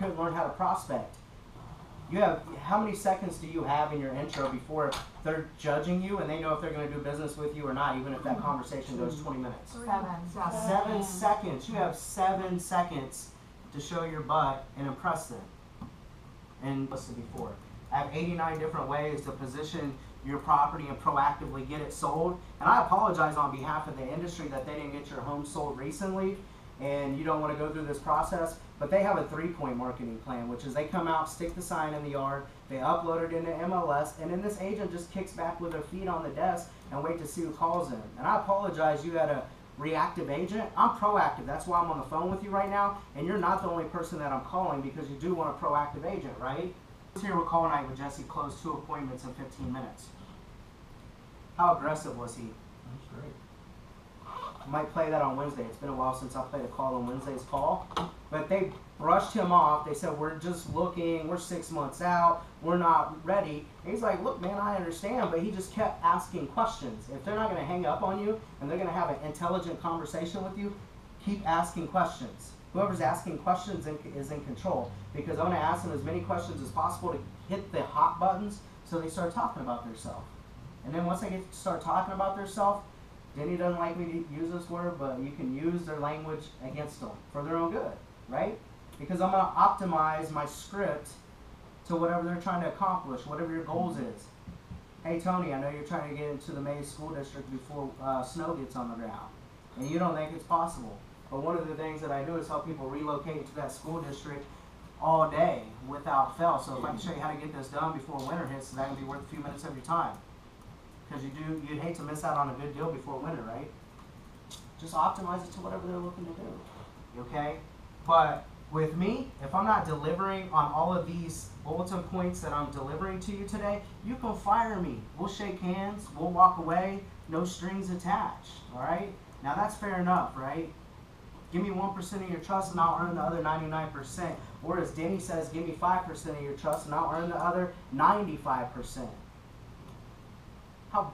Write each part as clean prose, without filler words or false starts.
couldn't learn how to prospect. How many seconds do you have in your intro before they're judging you and they know if they're going to do business with you or not, even if that conversation goes 20 minutes? 7 seconds. You have 7 seconds to show your butt and impress them. And listen before. I have 89 different ways to position your property and proactively get it sold. And I apologize on behalf of the industry that they didn't get your home sold recently and you don't want to go through this process. But they have a 3-point marketing plan, which is they come out, stick the sign in the yard, they upload it into MLS, and then this agent just kicks back with their feet on the desk and wait to see who calls them. And I apologize, you had a reactive agent. I'm proactive. That's why I'm on the phone with you right now, and you're not the only person that I'm calling because you do want a proactive agent, right? Here with call night with Jesse, closed 2 appointments in 15 minutes. How aggressive was he? That's great. I might play that on Wednesday. It's been a while since I played a call on Wednesday's call. But they brushed him off. They said, we're just looking. We're 6 months out. We're not ready. And he's like, look, man, I understand. But he just kept asking questions. If they're not going to hang up on you and they're going to have an intelligent conversation with you, keep asking questions. Whoever's asking questions is in control. Because I'm going to ask them as many questions as possible to hit the hot buttons so they start talking about themselves. And then once they start talking about themselves, Denny doesn't like me to use this word, but you can use their language against them for their own good, right? Because I'm going to optimize my script to whatever they're trying to accomplish, whatever your goals is. Hey, Tony, I know you're trying to get into the Mays School District before snow gets on the ground, and you don't think it's possible. But one of the things that I do is help people relocate to that school district all day without fail. So if I can show you how to get this done before winter hits, that can be worth a few minutes of your time. Because you'd hate to miss out on a good deal before winter, right? Just optimize it to whatever they're looking to do, okay? But with me, if I'm not delivering on all of these bulletin points that I'm delivering to you today, you can fire me. We'll shake hands, we'll walk away, no strings attached, all right? Now that's fair enough, right? Give me 1% of your trust and I'll earn the other 99%. Or as Danny says, give me 5% of your trust and I'll earn the other 95%. How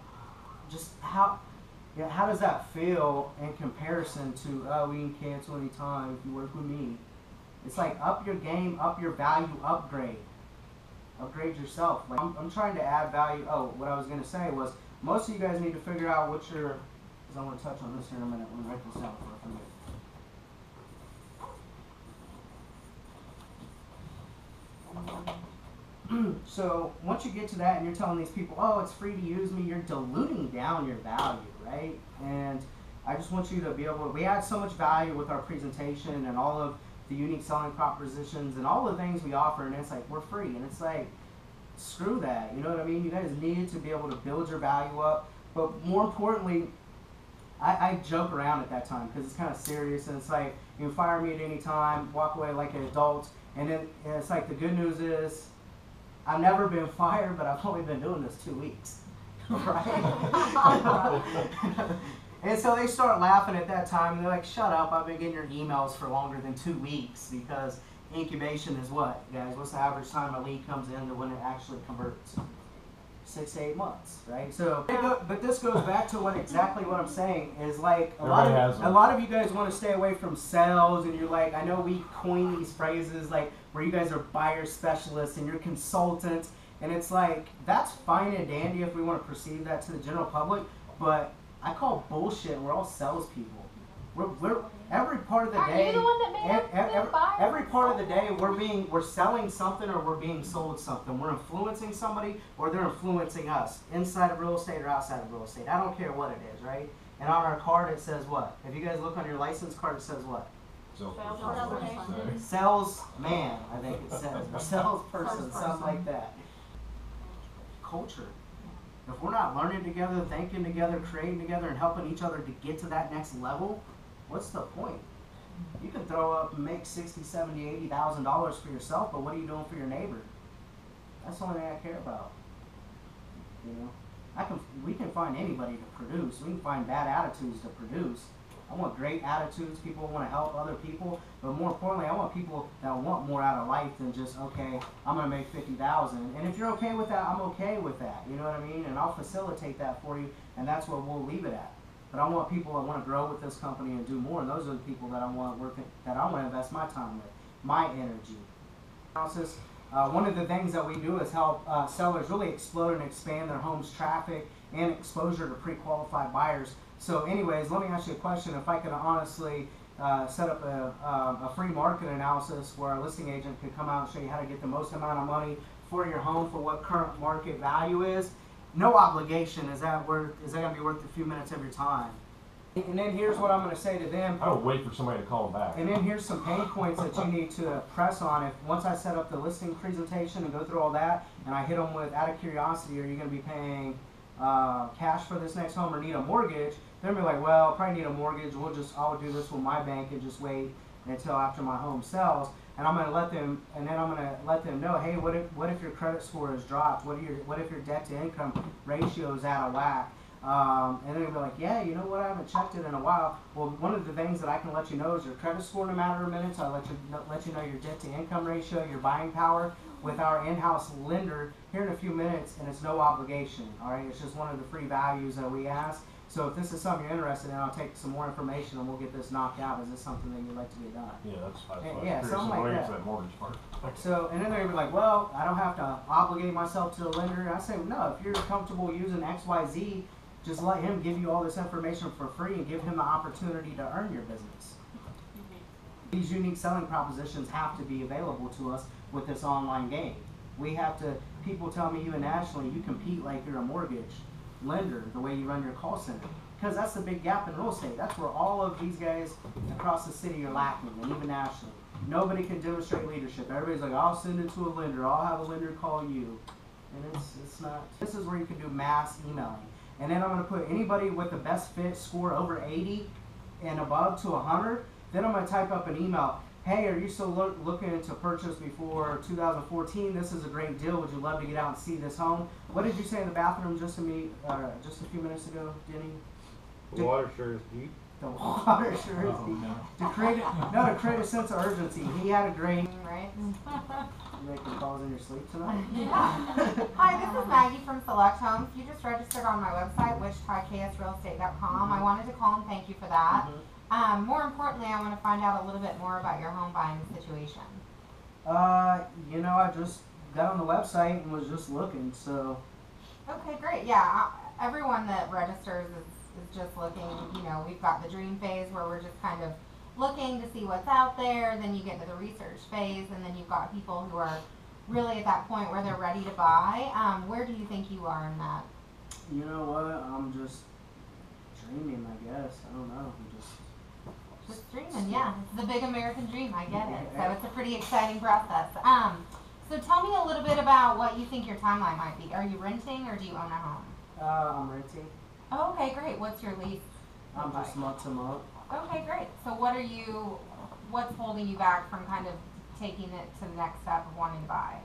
does that feel in comparison to, oh, we can cancel anytime if you work with me? It's like up your game, up your value, upgrade. Upgrade yourself. Like I'm trying to add value. Oh, what I was going to say was most of you guys need to figure out what your, because I want to touch on this here in a minute. Let me write this down for a minute. So once you get to that and you're telling these people, oh, it's free to use me, you're diluting down your value, right? And I just want you to be able to, we add so much value with our presentation and all of the unique selling propositions and all the things we offer, and it's like, we're free. And it's like, screw that, you know what I mean? You guys need to be able to build your value up. But more importantly, I joke around at that time because it's kind of serious, and it's like, you can fire me at any time, walk away like an adult, and then it's like the good news is, I've never been fired, but I've only been doing this 2 weeks, right? And so they start laughing at that time, and they're like, shut up, I've been getting your emails for longer than 2 weeks, because incubation is what, guys? What's the average time a lead comes in to when it actually converts? 6 to 8 months, right? So, but this goes back to exactly what I'm saying is like a lot of you guys want to stay away from sales, and you're like, I know we coin these phrases like where you guys are buyer specialists and you're consultants, and it's like that's fine and dandy if we want to perceive that to the general public, but I call bullshit. We're all salespeople. We're every part of the day. Are you the one that made every part of the day, we're selling something or we're being sold something. We're influencing somebody or they're influencing us inside of real estate or outside of real estate. I don't care what it is, right? And on our card it says what? If you guys look on your license card, it says what? Salesman, I think it says, or salesperson, something like that. Culture. If we're not learning together, thinking together, creating together, and helping each other to get to that next level, what's the point? You can throw up and make $60,000, $70,000, $80,000 for yourself, but what are you doing for your neighbor? That's the only thing I care about. You know, we can find anybody to produce. We can find bad attitudes to produce. I want great attitudes, people who want to help other people, but more importantly, I want people that want more out of life than just, okay, I'm going to make $50,000. And if you're okay with that, I'm okay with that. You know what I mean? And I'll facilitate that for you, and that's where we'll leave it at. But I want people that want to grow with this company and do more, and those are the people that I want working, that I want to invest my time with, my energy. analysis. One of the things that we do is help sellers really explode and expand their home's traffic and exposure to pre-qualified buyers. So anyways, let me ask you a question. If I could honestly set up a free market analysis where a listing agent could come out and show you how to get the most amount of money for your home for what current market value is, no obligation. Is that going to be worth a few minutes of your time? And then here's what I'm going to say to them. I would wait for somebody to call back. And then here's some pain points that you need to press on. If once I set up the listing presentation and go through all that, and I hit them with, out of curiosity, are you going to be paying cash for this next home or need a mortgage? They're going to be like, well, probably need a mortgage. I'll do this with my bank and just wait until after my home sells. And I'm going to let them, know, hey, what if your credit score has dropped? What if your debt to income ratio is out of whack? And then they'll be like, yeah, you know what, I haven't checked it in a while. Well, one of the things that I can let you know is your credit score in a matter of minutes. I'll let you know your debt to income ratio, your buying power with our in-house lender here in a few minutes, and it's no obligation. All right, it's just one of the free values that we ask. So if this is something you're interested in, I'll take some more information and we'll get this knocked out. Is this something that you'd like to get done? Yeah, that's fine. Yeah, something like that. That mortgage part. So, and then they're gonna be like, well, I don't have to obligate myself to the lender. And I say, no, if you're comfortable using XYZ, just let him give you all this information for free and give him the opportunity to earn your business. These unique selling propositions have to be available to us with this online game. People tell me even nationally, you compete like you're a mortgage lender, the way you run your call center. Because that's the big gap in real estate. That's where all of these guys across the city are lacking, and even nationally. Nobody can demonstrate leadership. Everybody's like, I'll send it to a lender. I'll have a lender call you. And it's not. This is where you can do mass emailing. And then I'm going to put anybody with the best fit score over 80 and above to 100. Then I'm going to type up an email. Hey, are you still looking to purchase before 2014? This is a great deal. Would you love to get out and see this home? What did you say in the bathroom just a few minutes ago, Denny? The water sure is deep. The water sure is deep. To create a sense of urgency. He had a great. Right. You making calls in your sleep tonight? Hi, this is Maggie from Select Homes. You just registered on my website, wichitaksrealestate.com. I wanted to call and thank you for that. More importantly, I want to find out a little bit more about your home buying situation. I just got on the website and was just looking, so. Okay, great. Yeah, everyone that registers is just looking. We've got the dream phase where we're just kind of looking to see what's out there. Then you get to the research phase, and then you've got people who are really at that point where they're ready to buy. Where do you think you are in that? You know what? I'm just dreaming, I guess. I don't know. Just dreaming, yeah. It's the big American dream. I get it. So it's a pretty exciting process. So tell me a little bit about what you think your timeline might be. Are you renting or do you own a home? I'm renting. Oh, okay, great. What's your lease? I'm just month to month. Okay, great. So what's holding you back from kind of taking it to the next step of wanting to buy?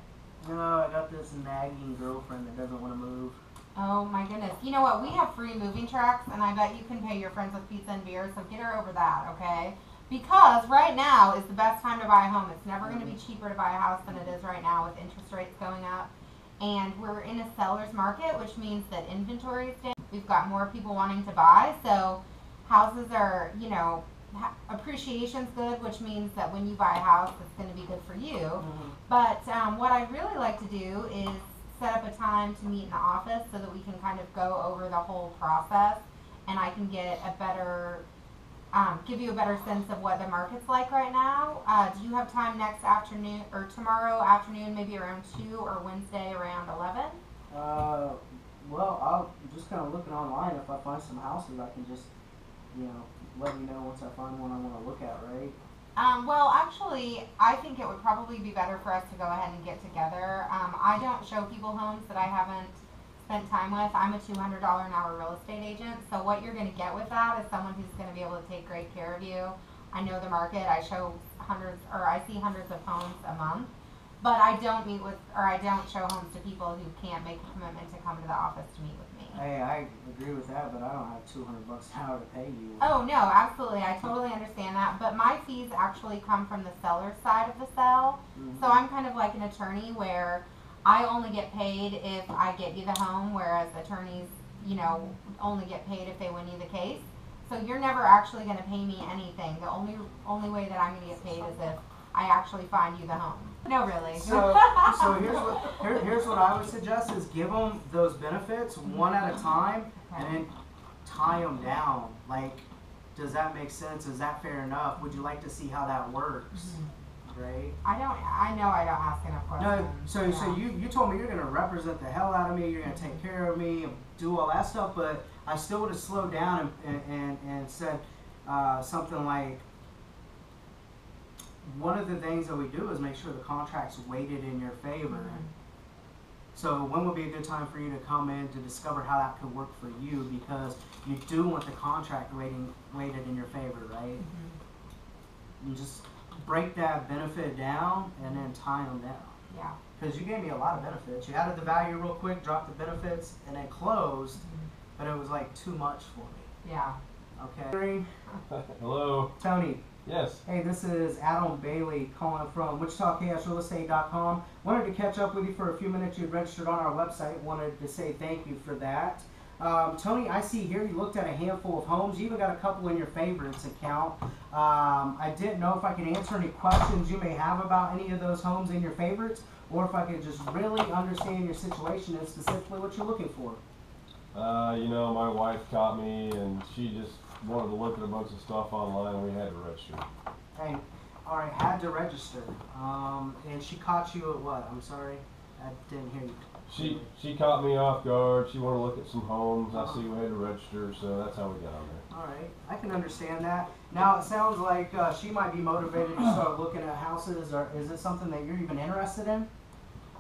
I got this nagging girlfriend that doesn't want to move. Oh my goodness. You know what? We have free moving trucks, and I bet you can pay your friends with pizza and beer, so get her over that, okay? Because right now is the best time to buy a home. It's never going to be cheaper to buy a house than it is right now with interest rates going up. And we're in a seller's market, which means that inventory is down. We've got more people wanting to buy, so houses are, appreciation's good, which means that when you buy a house, it's going to be good for you. But what I'd really like to do is set up a time to meet in the office so that we can kind of go over the whole process, and I can get a better, give you a better sense of what the market's like right now. Do you have time next afternoon or tomorrow afternoon, maybe around 2, or Wednesday around 11? Well, I'll just kind of looking online. If I find some houses, I can just, let you know once I find one I want to look at, right? Well, actually, I think it would probably be better for us to go ahead and get together. I don't show people homes that I haven't spent time with. I'm a $200 an hour real estate agent, so what you're going to get with that is someone who's going to be able to take great care of you. I know the market. I see hundreds of homes a month, but I don't show homes to people who can't make a commitment to come to the office to meet with me. Hey, I agree with that, but I don't have $200 an hour to pay you. Oh, no, absolutely. I totally understand that. But my fees actually come from the seller's side of the sale. So I'm kind of like an attorney where I only get paid if I get you the home, whereas attorneys, only get paid if they win you the case. So you're never actually going to pay me anything. The only way that I'm going to get paid is if I actually find you the home. No, really. So here's what I would suggest is give them those benefits one at a time, and then tie them down. Like, does that make sense? Is that fair enough? Would you like to see how that works? Right? I know I don't ask enough questions. No, so you told me you're gonna represent the hell out of me. You're gonna take care of me and do all that stuff, but I still would have slowed down and said something like, one of the things that we do is make sure the contract's weighted in your favor. So when would be a good time for you to come in to discover how that could work for you, because you do want the contract weighted in your favor, right? And just break that benefit down and then tie them down. Yeah. Because you gave me a lot of benefits. You added the value real quick, dropped the benefits, and then closed, but it was like too much for me. Yeah. Okay. Hello. Tony. Yes. Hey, this is Adam Bailey calling from WichitaKSRealEstate.com. Wanted to catch up with you for a few minutes. You registered on our website. Wanted to say thank you for that. Tony, I see here you looked at a handful of homes. You even got a couple in your favorites account. I didn't know if I could answer any questions you may have about any of those homes in your favorites, or if I could just really understand your situation and specifically what you're looking for. You know, my wife caught me and she just wanted to look at a bunch of stuff online and we had to register. Hey, all right, had to register. And she caught you at what? I'm sorry, I didn't hear you. She caught me off guard. She wanted to look at some homes. I see we had to register, so that's how we got on there. All right, I can understand that. Now it sounds like she might be motivated to start looking at houses. Or is it something that you're even interested in?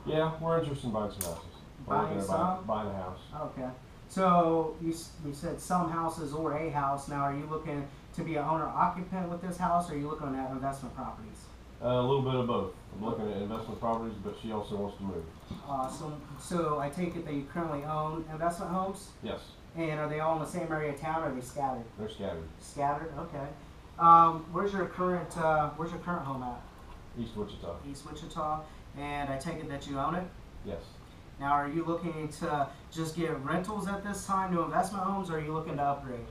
Yeah, we're interested in buying some houses. Buying some? Buying a house. Okay. So you said some houses or a house. Now, are you looking to be an owner-occupant with this house, or are you looking at investment properties? A little bit of both. I'm looking at investment properties, but she also wants to move. Awesome. So I take it that you currently own investment homes? Yes. And are they all in the same area of town, or are they scattered? They're scattered. Scattered. Okay. Where's your current home at? East Wichita. East Wichita. And I take it that you own it? Yes. Now, are you looking to just get rentals at this time to investment homes, or are you looking to upgrade?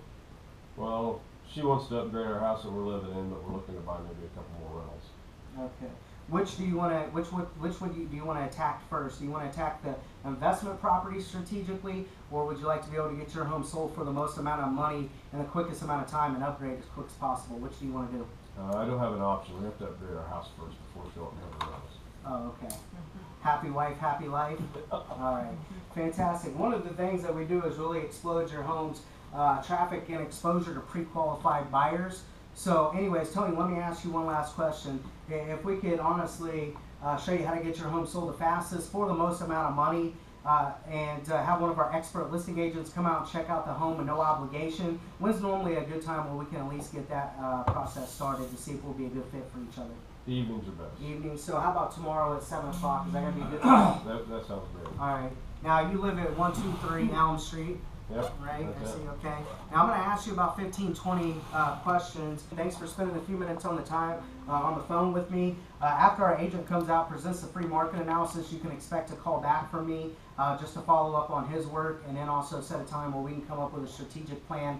Well, she wants to upgrade our house that we're living in, but we're looking to buy maybe a couple more rentals. Okay. Which do you want to? Do you want to attack first? Do you want to attack the investment property strategically, or would you like to be able to get your home sold for the most amount of money in the quickest amount of time and upgrade as quick as possible? Which do you want to do? I don't have an option. We have to upgrade our house first before we go up and have the rentals. Oh, okay. Happy wife, happy life. All right, fantastic. One of the things that we do is really explode your home's traffic and exposure to pre-qualified buyers. So anyways, Tony, let me ask you one last question. If we could honestly show you how to get your home sold the fastest for the most amount of money, and have one of our expert listing agents come out and check out the home at no obligation, when's normally a good time where we can at least get that process started to see if we'll be a good fit for each other? The evenings are best. Evening. So how about tomorrow at 7 o'clock? Is that going to be a good time? That sounds great. All right. Now, you live at 123 Elm Street. Yep. Right? I that's see. it. Okay. Now, I'm going to ask you about 15, 20 questions. Thanks for spending a few minutes on the phone with me. After our agent comes out, presents the free market analysis, you can expect a call back from me just to follow up on his work, and then also set a time where we can come up with a strategic plan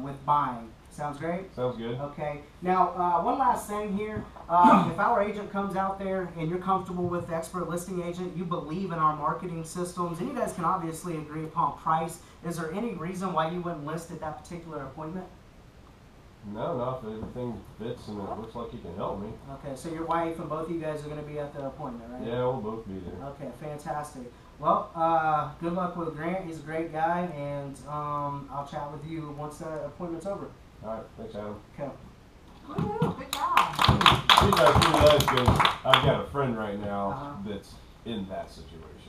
with buying. Sounds great? Sounds good. Okay. Now, one last thing here. If our agent comes out there and you're comfortable with the expert listing agent, you believe in our marketing systems, and you guys can obviously agree upon price, is there any reason why you wouldn't list at that particular appointment? No, if everything fits and it looks like you can help me. Okay, so your wife and both of you guys are going to be at the appointment, right? Yeah, we'll both be there. Okay, fantastic. Well, good luck with Grant. He's a great guy, and I'll chat with you once the appointment's over. All right, thanks, Adam. Okay. Woo, good job. You guys really nice because I've got a friend right now that's in that situation.